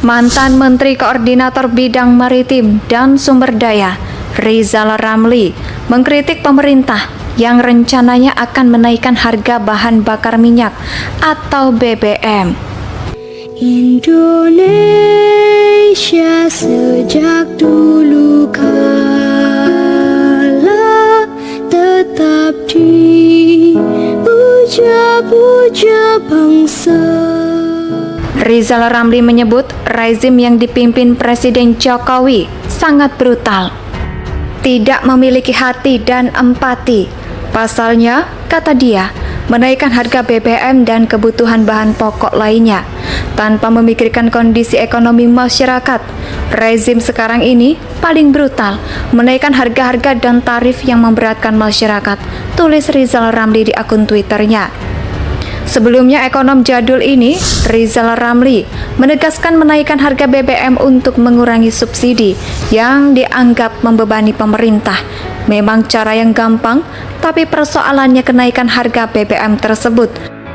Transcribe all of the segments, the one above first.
Mantan Menteri Koordinator Bidang Maritim dan Sumber Daya Rizal Ramli mengkritik pemerintah yang rencananya akan menaikkan harga bahan bakar minyak atau BBM. Indonesia sejak dulu kala tetap dipuja-puja bangsa. Rizal Ramli menyebut rezim yang dipimpin Presiden Jokowi sangat brutal, tidak memiliki hati dan empati. Pasalnya, kata dia, menaikkan harga BBM dan kebutuhan bahan pokok lainnya tanpa memikirkan kondisi ekonomi masyarakat. Rezim sekarang ini paling brutal, menaikkan harga-harga dan tarif yang memberatkan masyarakat, tulis Rizal Ramli di akun Twitternya. Sebelumnya, ekonom jadul ini, Rizal Ramli, menegaskan menaikkan harga BBM untuk mengurangi subsidi yang dianggap membebani pemerintah. Memang cara yang gampang, tapi persoalannya kenaikan harga BBM tersebut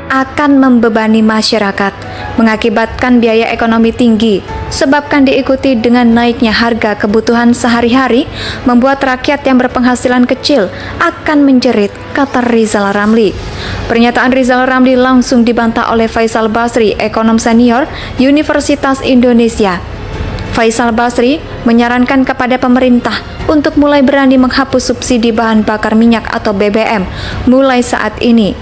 akan membebani masyarakat, mengakibatkan biaya ekonomi tinggi, sebabkan diikuti dengan naiknya harga kebutuhan sehari-hari, membuat rakyat yang berpenghasilan kecil akan menjerit, kata Rizal Ramli. Pernyataan Rizal Ramli langsung dibantah oleh Faisal Basri, ekonom senior Universitas Indonesia. Faisal Basri menyarankan kepada pemerintah untuk mulai berani menghapus subsidi bahan bakar minyak atau BBM mulai saat ini.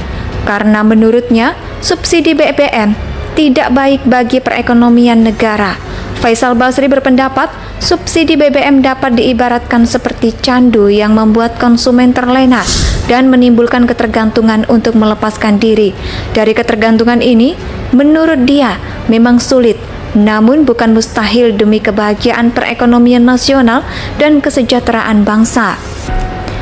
Karena menurutnya, subsidi BBM tidak baik bagi perekonomian negara. Faisal Basri berpendapat, subsidi BBM dapat diibaratkan seperti candu yang membuat konsumen terlena dan menimbulkan ketergantungan untuk melepaskan diri. Dari ketergantungan ini, menurut dia, memang sulit, namun bukan mustahil demi kebahagiaan perekonomian nasional dan kesejahteraan bangsa.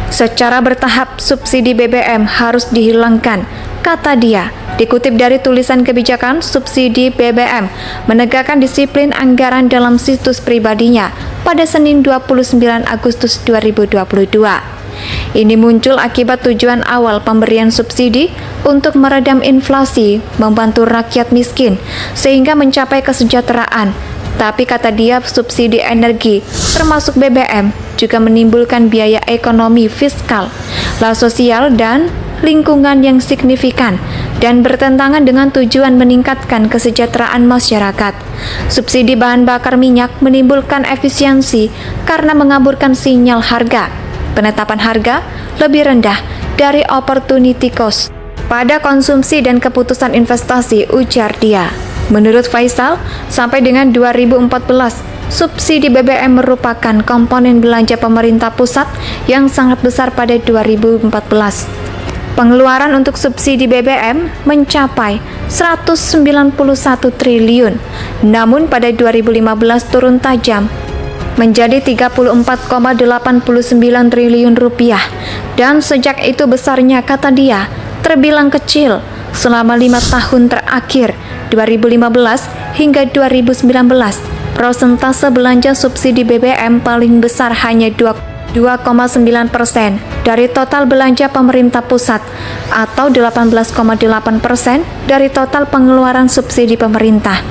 Secara bertahap, subsidi BBM harus dihilangkan, kata dia. Dikutip dari tulisan kebijakan subsidi BBM, menegakkan disiplin anggaran dalam situs pribadinya pada Senin 29 Agustus 2022. Ini muncul akibat tujuan awal pemberian subsidi untuk meredam inflasi, membantu rakyat miskin, sehingga mencapai kesejahteraan. Tapi kata dia, subsidi energi, termasuk BBM, juga menimbulkan biaya ekonomi fiskal, sosial, dan lingkungan yang signifikan dan bertentangan dengan tujuan meningkatkan kesejahteraan masyarakat. Subsidi bahan bakar minyak menimbulkan efisiensi karena mengaburkan sinyal harga. Penetapan harga lebih rendah dari opportunity cost pada konsumsi dan keputusan investasi, ujar dia. Menurut Faisal, sampai dengan 2014, subsidi BBM merupakan komponen belanja pemerintah pusat yang sangat besar pada 2014. Pengeluaran untuk subsidi BBM mencapai 191 triliun, namun pada 2015 turun tajam menjadi 34,89 triliun rupiah, dan sejak itu besarnya, kata dia, terbilang kecil. Selama 5 tahun terakhir, 2015 hingga 2019, persentase belanja subsidi BBM paling besar hanya 2,9% dari total belanja pemerintah pusat atau 18,8% dari total pengeluaran subsidi pemerintah.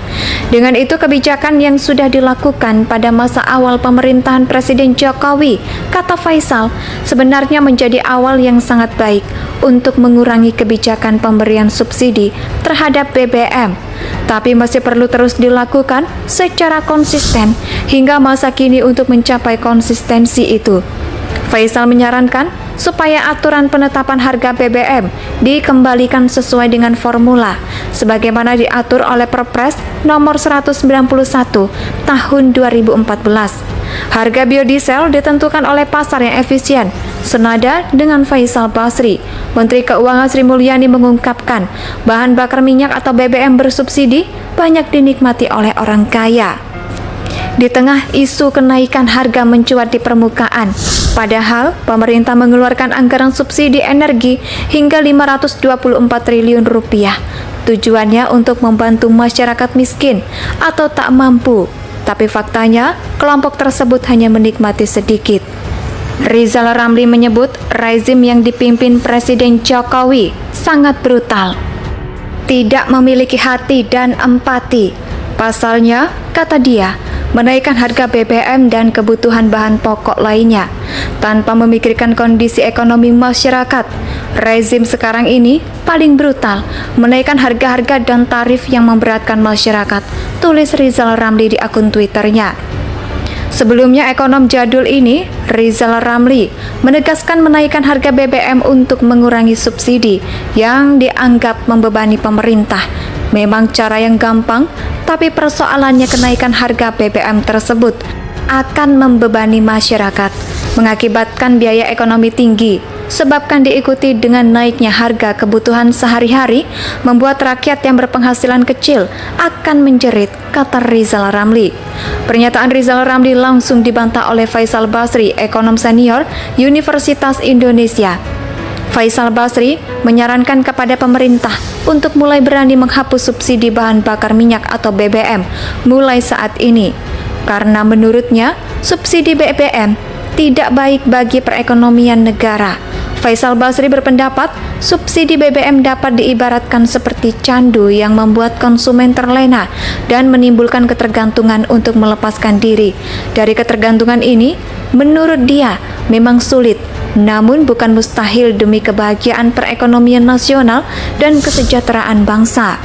Dengan itu, kebijakan yang sudah dilakukan pada masa awal pemerintahan Presiden Jokowi, kata Faisal, sebenarnya menjadi awal yang sangat baik untuk mengurangi kebijakan pemberian subsidi terhadap BBM. Tapi masih perlu terus dilakukan secara konsisten hingga masa kini untuk mencapai konsistensi itu. Faisal menyarankan supaya aturan penetapan harga BBM dikembalikan sesuai dengan formula sebagaimana diatur oleh Perpres nomor 191 tahun 2014. Harga biodiesel ditentukan oleh pasar yang efisien. Senada dengan Faisal Basri, Menteri Keuangan Sri Mulyani mengungkapkan bahan bakar minyak atau BBM bersubsidi banyak dinikmati oleh orang kaya. Di tengah isu kenaikan harga mencuat di permukaan, padahal pemerintah mengeluarkan anggaran subsidi energi hingga 524 triliun rupiah. Tujuannya untuk membantu masyarakat miskin atau tak mampu. Tapi faktanya, kelompok tersebut hanya menikmati sedikit. Rizal Ramli menyebut rezim yang dipimpin Presiden Jokowi sangat brutal, tidak memiliki hati dan empati. Pasalnya, kata dia, menaikkan harga BBM dan kebutuhan bahan pokok lainnya tanpa memikirkan kondisi ekonomi masyarakat. Rezim sekarang ini paling brutal, menaikkan harga-harga dan tarif yang memberatkan masyarakat, tulis Rizal Ramli di akun Twitternya. Sebelumnya, ekonom jadul ini, Rizal Ramli, menegaskan menaikkan harga BBM untuk mengurangi subsidi yang dianggap membebani pemerintah. Memang cara yang gampang, tapi persoalannya kenaikan harga BBM tersebut akan membebani masyarakat, mengakibatkan biaya ekonomi tinggi, sebabkan diikuti dengan naiknya harga kebutuhan sehari-hari, membuat rakyat yang berpenghasilan kecil akan menjerit, kata Rizal Ramli. Pernyataan Rizal Ramli langsung dibantah oleh Faisal Basri, ekonom senior Universitas Indonesia. Faisal Basri menyarankan kepada pemerintah untuk mulai berani menghapus subsidi bahan bakar minyak atau BBM mulai saat ini. Karena menurutnya, subsidi BBM tidak baik bagi perekonomian negara. Faisal Basri berpendapat, subsidi BBM dapat diibaratkan seperti candu yang membuat konsumen terlena dan menimbulkan ketergantungan untuk melepaskan diri. Dari ketergantungan ini, menurut dia, memang sulit, namun bukan mustahil demi kebahagiaan perekonomian nasional dan kesejahteraan bangsa.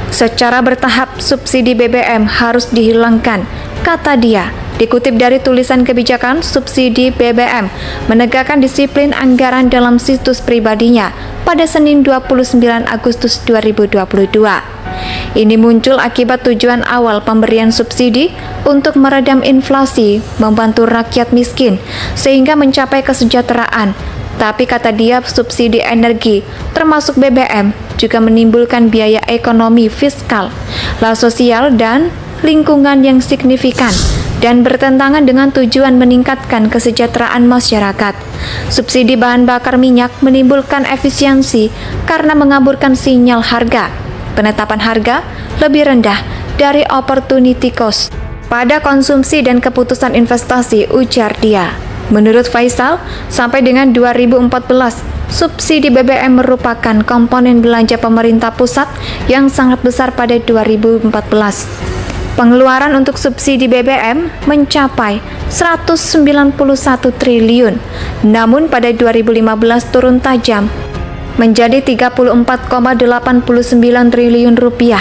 Secara bertahap, subsidi BBM harus dihilangkan, kata dia. Dikutip dari tulisan kebijakan subsidi BBM, menegakkan disiplin anggaran dalam situs pribadinya pada Senin 29 Agustus 2022. Ini muncul akibat tujuan awal pemberian subsidi untuk meredam inflasi, membantu rakyat miskin, sehingga mencapai kesejahteraan. Tapi kata dia, subsidi energi, termasuk BBM, juga menimbulkan biaya ekonomi fiskal, sosial, dan lingkungan yang signifikan, dan bertentangan dengan tujuan meningkatkan kesejahteraan masyarakat. Subsidi bahan bakar minyak menimbulkan efisiensi karena mengaburkan sinyal harga. Penetapan harga lebih rendah dari opportunity cost pada konsumsi dan keputusan investasi, ujar dia. Menurut Faisal, sampai dengan 2014, subsidi BBM merupakan komponen belanja pemerintah pusat yang sangat besar pada 2014. Pengeluaran untuk subsidi BBM mencapai 191 triliun, namun pada 2015 turun tajam menjadi 34,89 triliun rupiah,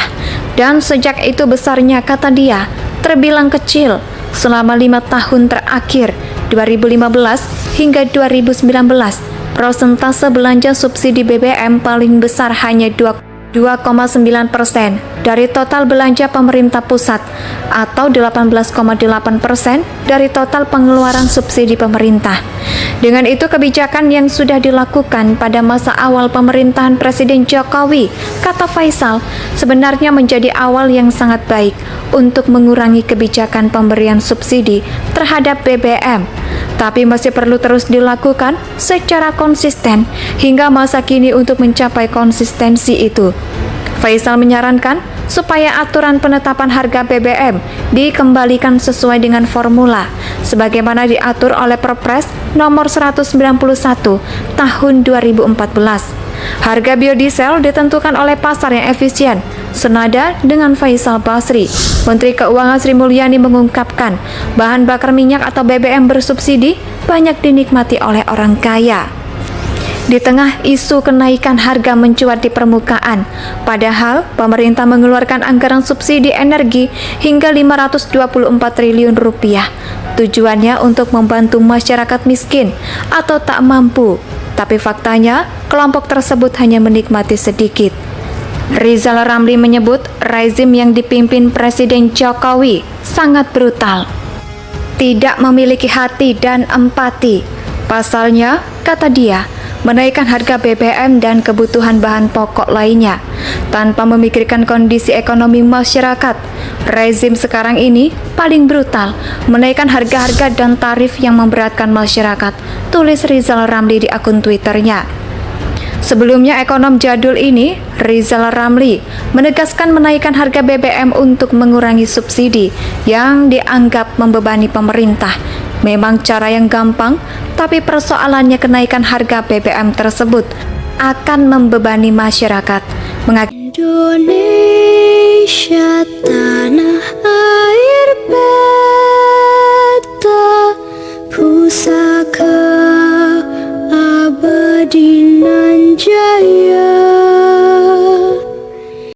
dan sejak itu besarnya, kata dia, terbilang kecil selama 5 tahun terakhir, 2015 hingga 2019. Persentase belanja subsidi BBM paling besar hanya 2,9% dari total belanja pemerintah pusat atau 18,8% dari total pengeluaran subsidi pemerintah. Dengan itu, kebijakan yang sudah dilakukan pada masa awal pemerintahan Presiden Jokowi, kata Faisal, sebenarnya menjadi awal yang sangat baik untuk mengurangi kebijakan pemberian subsidi terhadap BBM. Tapi masih perlu terus dilakukan secara konsisten hingga masa kini untuk mencapai konsistensi itu. Faisal menyarankan supaya aturan penetapan harga BBM dikembalikan sesuai dengan formula sebagaimana diatur oleh Perpres nomor 191 tahun 2014. Harga biodiesel ditentukan oleh pasar yang efisien. Senada dengan Faisal Basri, Menteri Keuangan Sri Mulyani mengungkapkan bahan bakar minyak atau BBM bersubsidi banyak dinikmati oleh orang kaya. Di tengah isu kenaikan harga mencuat di permukaan, padahal pemerintah mengeluarkan anggaran subsidi energi hingga 524 triliun rupiah. Tujuannya untuk membantu masyarakat miskin atau tak mampu, tapi faktanya kelompok tersebut hanya menikmati sedikit. Rizal Ramli menyebut rezim yang dipimpin Presiden Jokowi sangat brutal, tidak memiliki hati dan empati. Pasalnya, kata dia, menaikkan harga BBM dan kebutuhan bahan pokok lainnya tanpa memikirkan kondisi ekonomi masyarakat. Rezim sekarang ini paling brutal, menaikkan harga-harga dan tarif yang memberatkan masyarakat, tulis Rizal Ramli di akun Twitternya. Sebelumnya, ekonom jadul ini, Rizal Ramli, menegaskan menaikkan harga BBM untuk mengurangi subsidi yang dianggap membebani pemerintah. Memang cara yang gampang, tapi persoalannya kenaikan harga BBM tersebut akan membebani masyarakat. Indonesia Indonesia tanah air.